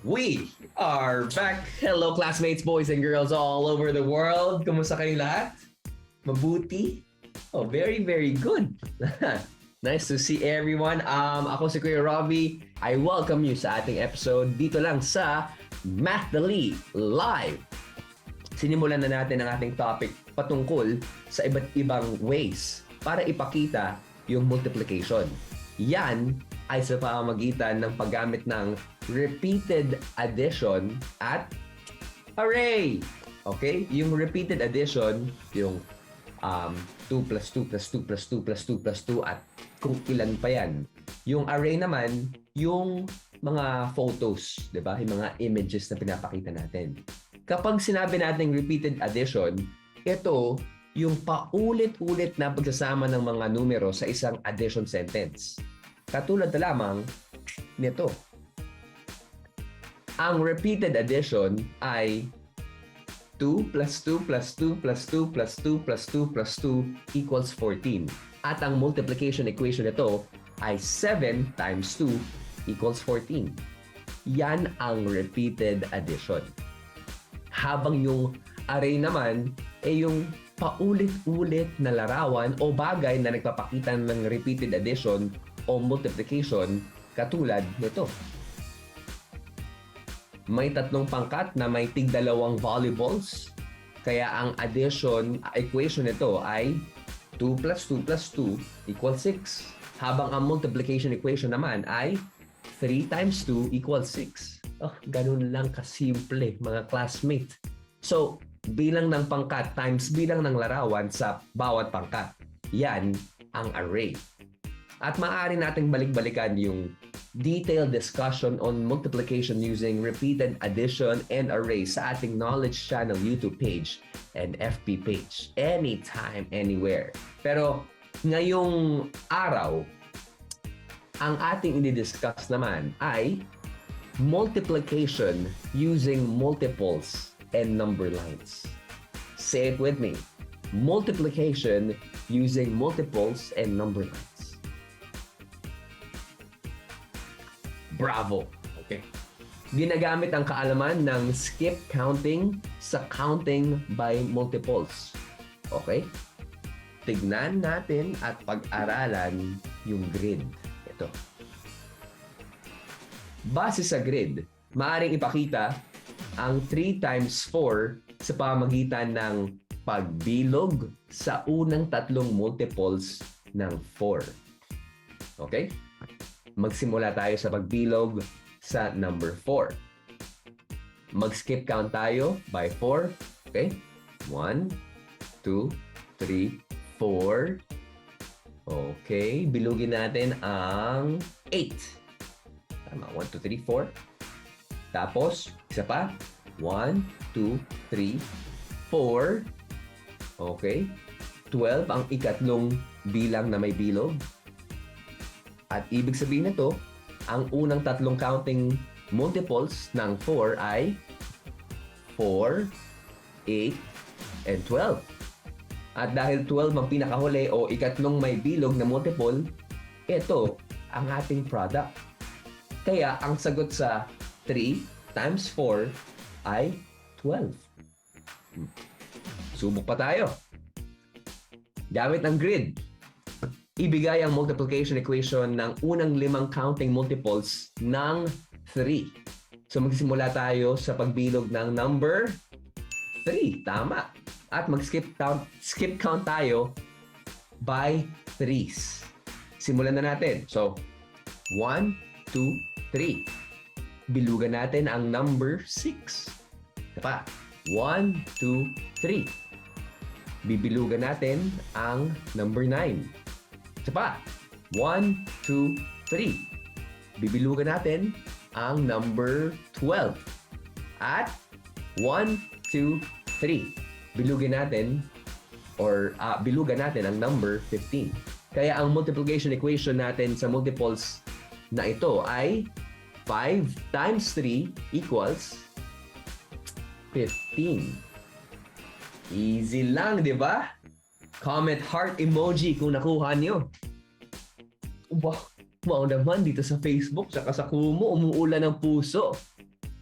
We are back! Hello classmates, boys and girls all over the world. Kumusta kayo lahat? Mabuti? Oh, very, very good. Nice to see everyone. Ako si Kuya Robbie. I welcome you sa ating episode dito lang sa MathDali Live. Sinimulan na natin ang ating topic patungkol sa iba't ibang ways para ipakita yung multiplication. Yan ay sa pamamagitan ng paggamit ng repeated addition at array. Okay? Yung repeated addition, yung 2 plus 2 plus 2 plus 2 plus 2 plus 2 at kung ilan pa yan. Yung array naman, yung mga photos, di ba? Yung mga images na pinapakita natin. Kapag sinabi natin repeated addition, ito yung paulit-ulit na pagsasama ng mga numero sa isang addition sentence. Katulad na lamang nito. Ang repeated addition ay 2 plus 2 plus 2 plus 2 plus 2 plus 2 plus 2 equals 14. At ang multiplication equation nito ay 7 times 2 equals 14. Yan ang repeated addition. Habang yung array naman ay yung paulit-ulit na larawan o bagay na nagpapakita ng repeated addition o multiplication katulad nito. May tatlong pangkat na may tig-dalawang volleyballs. Kaya ang addition equation nito ay 2 plus 2 plus 2 equals 6. Habang ang multiplication equation naman ay 3 times 2 equals 6. Oh, ganun lang kasimple mga classmate. So, bilang ng pangkat times bilang ng larawan sa bawat pangkat. Yan ang array. At maaari nating balik-balikan yung detailed discussion on multiplication using repeated addition and array sa ating Knowledge Channel YouTube page and FB page. Anytime, anywhere. Pero ngayong araw, ang ating i-discuss naman ay multiplication using multiples and number lines. Say it with me. Multiplication using multiples and number lines. Bravo! Okay. Ginagamit ang kaalaman ng skip counting sa counting by multiples. Okay? Tignan natin at pag-aralan yung grid. Ito. Base sa grid, maaaring ipakita ang 3 times 4 sa pamamagitan ng pagbilog sa unang tatlong multiples ng 4. Okay? Magsimula tayo sa pagbilog sa number 4. Mag-skip count tayo by 4. Okay? 1, 2, 3, 4. Okay. Bilugin natin ang 8. Tama. 1, 2, 3, 4. Tapos, isa pa. 1, 2, 3, 4. Okay. 12 ang ikatlong bilang na may bilog. At ibig sabihin nito, ang unang tatlong counting multiples ng 4 ay 4, 8, and 12. At dahil 12 ang pinakahuli o ikatlong may bilog na multiple, ito ang ating product. Kaya ang sagot sa 3 times 4 ay 12. Subok pa tayo. Gamit ang grid. Ibigay ang multiplication equation ng unang 5 counting multiples ng 3. So magsisimula tayo sa pagbilog ng number 3. Tama. At skip count tayo by 3s. Simulan na natin. So, 1, 2, 3. Bilugan natin ang number 6. Diba? 1, 2, 3. Bibilugan natin ang number 9. Isa pa. 1, 2, 3. Bibilugan natin ang number 12. At 1, 2, 3. Bilugan natin ang number 15. Kaya ang multiplication equation natin sa multiples na ito ay 5 times 3 equals 15. Easy lang, di ba? Comment heart emoji kung nakuha nyo. Wow naman dito sa Facebook, saka sa Kumu, umuulan ng puso.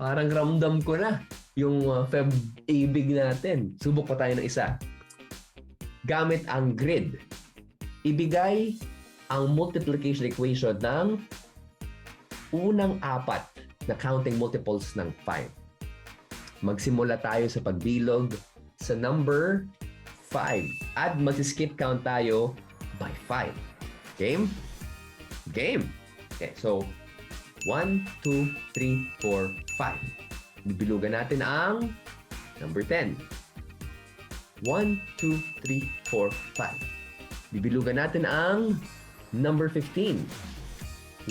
Parang ramdam ko na yung Feb ibig natin. Subok pa tayo ng isa. Gamit ang grid, ibigay ang multiplication equation ng unang apat na counting multiples ng 5. Magsimula tayo sa pagbilog sa number 5 at mag-skip count tayo by 5. Game? Game! Okay, so 1, 2, 3, 4, 5. Bibilugan natin ang number 10. 1, 2, 3, 4, 5. Bibilugan natin ang number 15.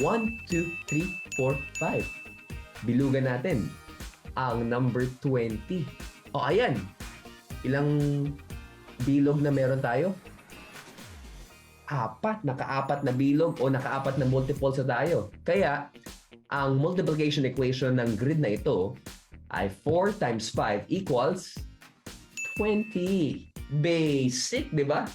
1, 2, 3, 4, 5. Bilugan natin ang number 20. O, ayan. Ilang bilog na meron tayo? Naka-apat na bilog o naka-apat na multiples na tayo. Kaya, ang multiplication equation ng grid na ito ay 4 times 5 equals 20. Basic, di ba?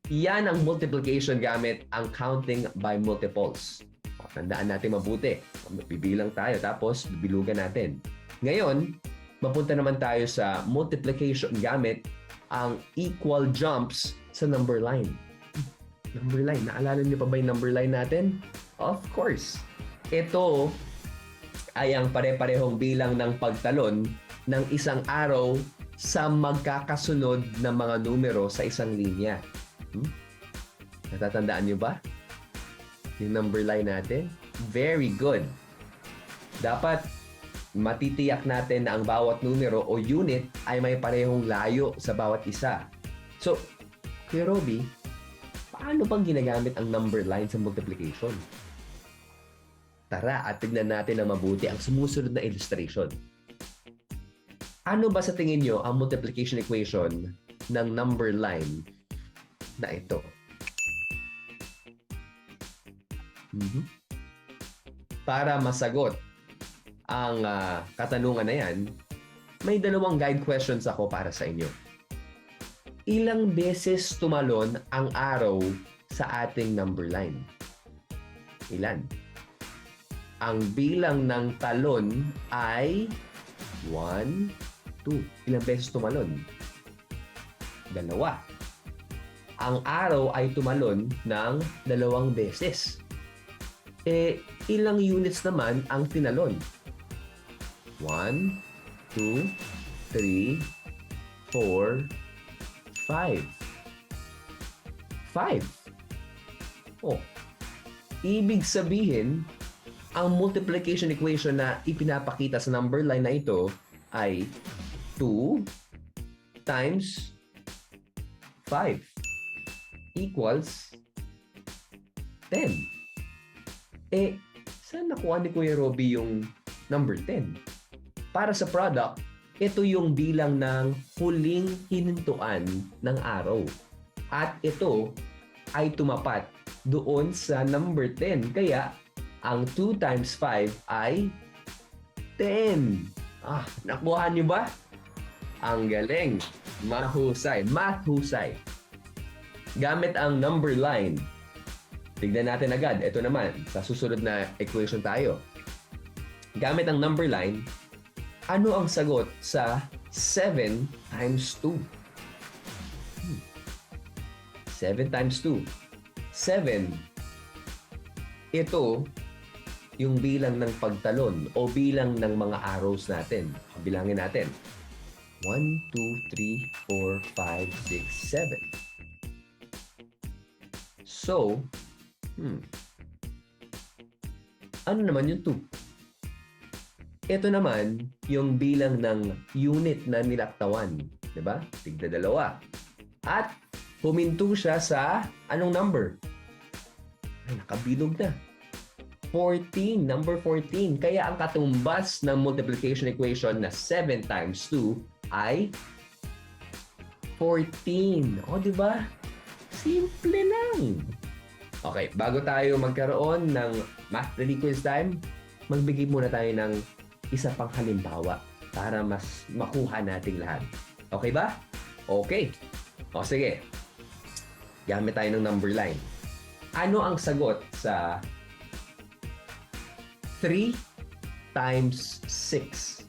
Yan ang multiplication gamit ang counting by multiples. Tandaan natin mabuti. Bibilang tayo tapos bibilugan natin. Ngayon, mapunta naman tayo sa multiplication gamit ang equal jumps sa number line. Number line. Naalala niyo pa ba yung number line natin? Of course. Ito ay ang pare-parehong bilang ng pagtalon ng isang arrow sa magkakasunod na mga numero sa isang linya. Natatandaan niyo ba? Yung number line natin? Very good. Dapat matitiyak natin na ang bawat numero o unit ay may parehong layo sa bawat isa. So, Kuya Robby, paano bang ginagamit ang number line sa multiplication? Tara at tignan natin na mabuti ang sumusunod na illustration. Ano ba sa tingin nyo ang multiplication equation ng number line na ito? Para masagot ang katanungan na yan, may dalawang guide questions ako para sa inyo. Ilang beses tumalon ang arrow sa ating number line? Ilan? Ang bilang ng talon ay 1, 2. Ilang beses tumalon? 2. Ang arrow ay tumalon ng 2 beses. Ilang units naman ang tinalon? 1, 2, 3, 4, 5. 5. Ibig sabihin, ang multiplication equation na ipinapakita sa number line na ito ay 2 times 5 equals 10. Saan nakuha ni Kuya Robby yung number 10? Para sa product, ito yung bilang ng huling hinintuan ng arrow. At ito ay tumapat doon sa number 10. Kaya, ang 2 times 5 ay 10. Nakuha niyo ba? Ang galing. Mahusay. Mathusay. Gamit ang number line. Tignan natin agad. Ito naman, sa susunod na equation tayo. Gamit ang number line, ano ang sagot sa 7 times 2? 7 times 2. 7. Ito, yung bilang ng pagtalon o bilang ng mga arrows natin. Bilangin natin. 1, 2, 3, 4, 5, 6, 7. So, ano naman yung 2? Ito naman yung bilang ng unit na nilaktawan. Diba? Tigda 2. At huminto siya sa anong number? Nakabilog na. 14. Number 14. Kaya ang katumbas ng multiplication equation na 7 times 2 ay 14. Diba? Simple lang. Okay, bago tayo magkaroon ng MathDali quiz time, magbigay muna tayo ng isa pang halimbawa para mas makuha nating lahat. Okay ba? Okay. Sige. Gamit tayo ng number line. Ano ang sagot sa 3 times 6?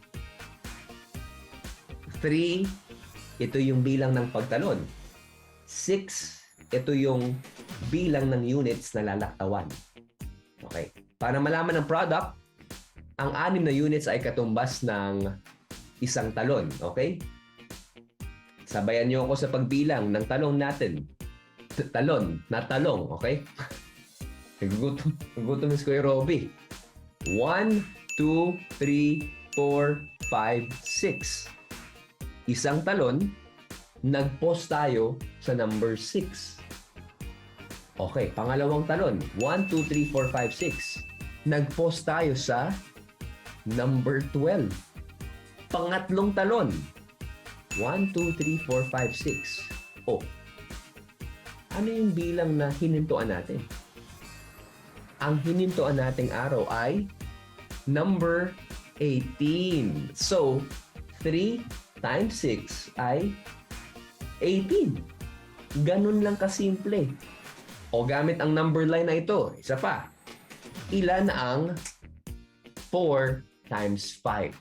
3, ito yung bilang ng pagtalon. 6, ito yung bilang ng units na lalaktawan. Okay. Para malaman ang product, ang 6 na units ay katumbas ng isang talon. Okay? Sabayan niyo ako sa pagbilang ng talong natin. Talon, na talong. Okay? Nagugutom si Kuya Robby. 1, 2, 3, 4, 5, 6. Isang talon, nag-pause tayo sa number 6. Okay, pangalawang talon. 1, 2, 3, 4, 5, 6. Nag-pause tayo sa number 12. Pangatlong talon. 1, 2, 3, 4, 5, 6. Oh, ano yung bilang na hinintuan natin? Ang hinintuan nating araw ay number 18. So, 3 times 6 ay 18. Ganun lang kasimple. O gamit ang number line na ito, isa pa. Ilan ang 4 times 5?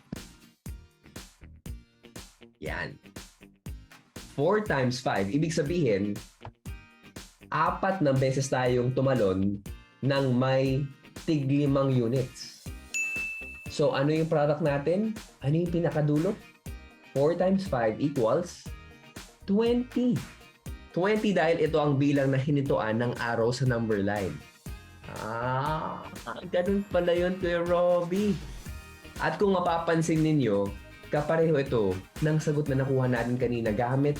Yan. 4 times 5, ibig sabihin, 4 na beses tayong tumalon ng may tig-5 units. So, ano yung product natin? Ano yung pinakadulo? 4 times 5 equals 20. 20 dahil ito ang bilang na hinintuan ng arrow sa number line. Ganun pala yun, Kuya Robby. At kung mapapansin ninyo, kapareho ito ng sagot na nakuha natin kanina gamit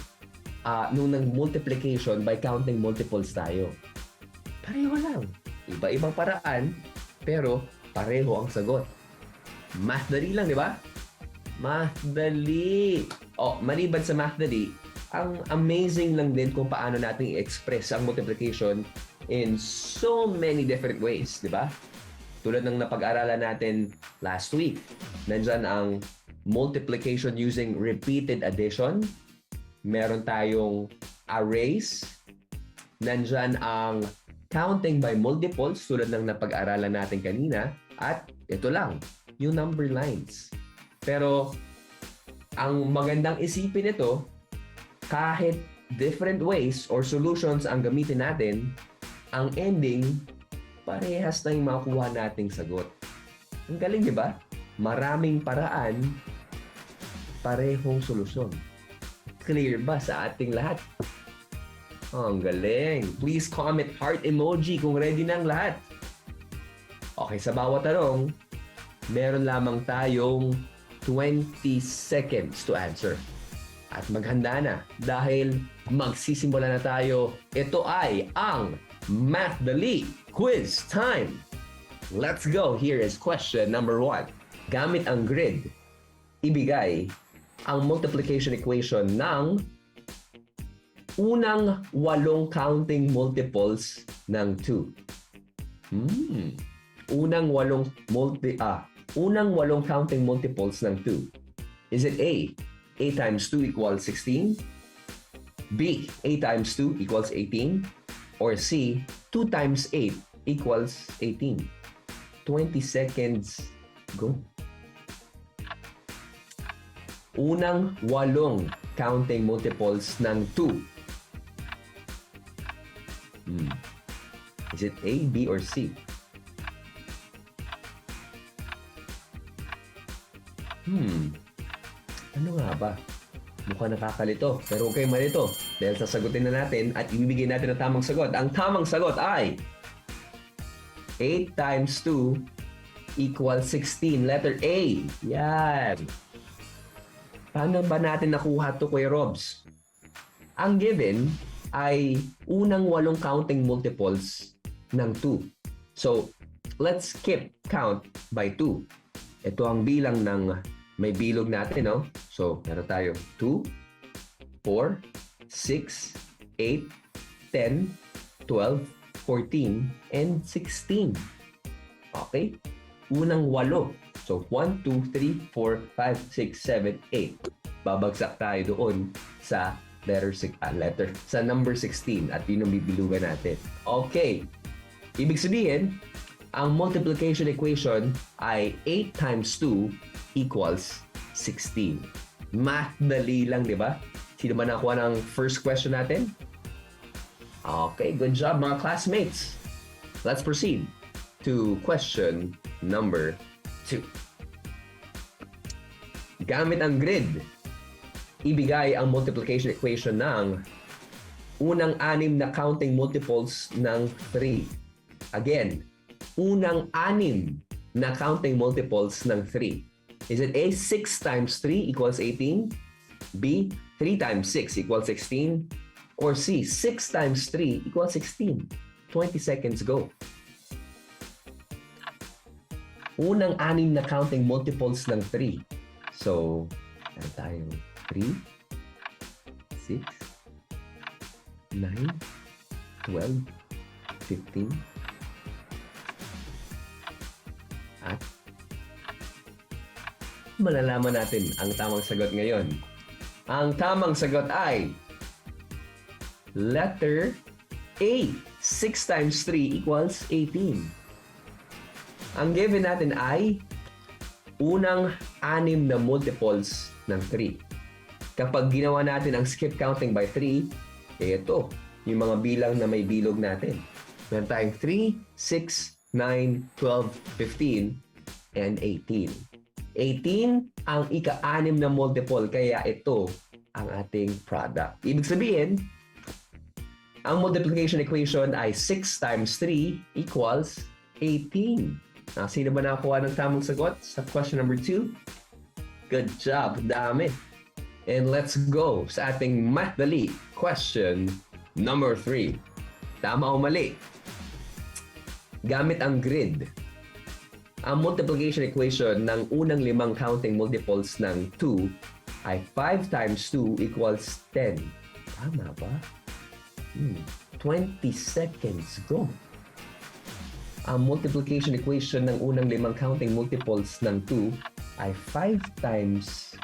nung nag-multiplication by counting multiples tayo. Pareho lang. Iba-ibang paraan, pero pareho ang sagot. MathDali lang, di ba? MathDali. Maliban sa MathDali, ang amazing lang din kung paano natin i-express ang multiplication in so many different ways, di ba? Tulad ng napag-aralan natin last week. Nandyan ang multiplication using repeated addition. Meron tayong arrays. Nandyan ang counting by multiples tulad ng napag-aralan natin kanina. At ito lang, yung number lines. Pero ang magandang isipin nito, kahit different ways or solutions ang gamitin natin, ang ending, parehas na yung makuha nating sagot. Ang galing, di ba? Maraming paraan, parehong solusyon. Clear ba sa ating lahat? Ang galing. Please comment heart emoji kung ready na ang lahat. Okay, sa bawat tanong, meron lamang tayong 20 seconds to answer. At maghanda na dahil magsisimula na tayo. Ito ay ang MathDali Quiz Time. Let's go. Here is question number 1. Gamit ang grid, ibigay ang multiplication equation ng unang 8 counting multiples ng 2. Unang 8 counting multiples ng 2. Is it A? A times 2 equals 16? B, A times 2 equals 18? Or C, 2 times 8 equals 18? 20 seconds, go. Unang 8 counting multiples ng 2. Is it A, B, or C? Ano nga ba? Mukhang nakakalito. Pero okay malito. Dahil sasagutin na natin at ibibigay natin ang tamang sagot. Ang tamang sagot ay 8 times 2 equals 16. Letter A. Yan. Paano ba natin nakuha ito, Kuya Robs? Ang given ay unang 8 counting multiples ng 2. So, let's keep count by 2. Ito ang bilang ng may bilog natin, no? So, meron tayo 2, 4, 6, 8, 10, 12, 14, and 16. Okay? Unang 8. So, 1, 2, 3, 4, 5, 6, 7, 8. Babagsak tayo doon sa sa number 16 at yun ang bibilugan natin. Okay. Ibig sabihin, ang multiplication equation ay 8 times 2 equals 16. MathDali lang, di ba? Sino ba nakuha ng first question natin? Okay, good job mga classmates. Let's proceed to question number 2. Gamit ang grid, ibigay ang multiplication equation ng unang 6 na counting multiples ng 3. Again, unang 6 na counting multiples ng 3. Is it A, 6 times 3 equals 18? B, 3 times 6 equals 16? Or C, 6 times 3 equals 16? 20 seconds go. Unang 6 na counting multiples ng 3. So, ano tayo? 3, 6, 9, 12, 15, at malalaman natin ang tamang sagot ngayon. Ang tamang sagot ay letter A. 6 times 3 equals 18. Ang given natin ay unang 6 na multiples ng 3. Kapag ginawa natin ang skip counting by 3, ito, yung mga bilang na may bilog natin. Meron tayong 3, 6, 9, 12, 15, and 18. 18 ang ika-6 na multiple, kaya ito ang ating product. Ibig sabihin, ang multiplication equation ay 6 times 3 equals 18. Sino ba nakakuha ng tamang sagot sa question number 2? Good job, dami. And let's go sa ating MathDali question number 3. Tama o mali? Gamit ang grid, ang multiplication equation ng unang 5 counting multiples ng 2 ay 5 times 2 equals 10. Tama ba? 20 seconds go. Ang multiplication equation ng unang 5 counting multiples ng 2 ay 5 times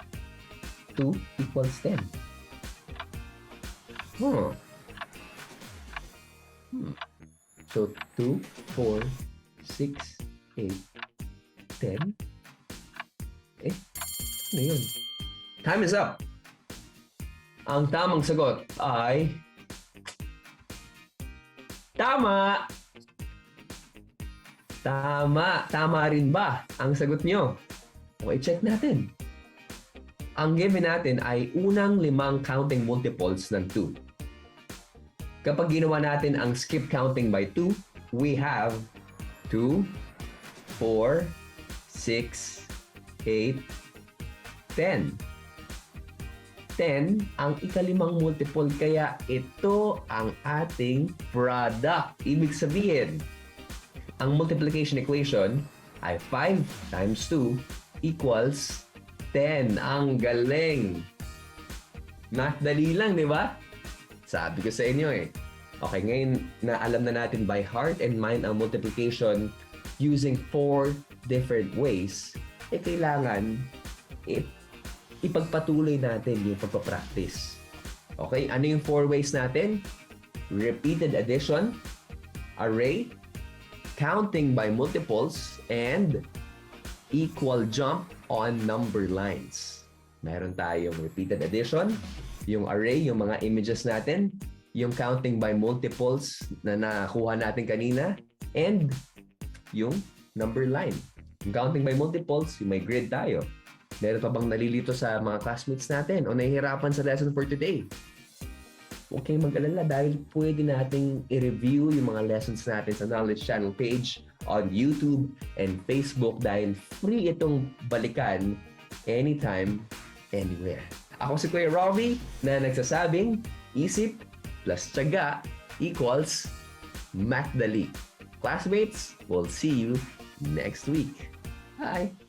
2 equals 10. So, 2, 4, 6, 8, 10. Ano yun? Time is up. Ang tamang sagot ay tama! Tama! Tama rin ba ang sagot nyo? Okay, check natin. Ang given natin ay unang 5 counting multiples ng 2. Kapag ginawa natin ang skip counting by 2, we have 2, 4, 6, 8, 10. 10 ang ika-5 multiple, kaya ito ang ating product. Ibig sabihin, ang multiplication equation ay 5 times 2 equals 10. Ang galing! MathDali lang, di ba? Sabi ko sa inyo eh. Okay, ngayon na alam na natin by heart and mind ang multiplication using 4 different ways, kailangan ipagpatuloy natin yung pagpapractice. Okay, ano yung 4 ways natin? Repeated addition, array, counting by multiples, and equal jump on number lines. Meron tayong repeated addition, yung array, yung mga images natin, yung counting by multiples na nakuha natin kanina, and yung number line. Yung counting by multiples, yung may grid tayo. Meron pa bang nalilito sa mga classmates natin o nahihirapan sa lesson for today? Huwag kayong mag-alala dahil pwede nating i-review yung mga lessons natin sa Knowledge Channel page on YouTube and Facebook dahil free itong balikan anytime, anywhere. Ako si Kuya Robbie na nagsasabing isip plus tiyaga equals MathDali. Classmates, we'll see you next week. Bye!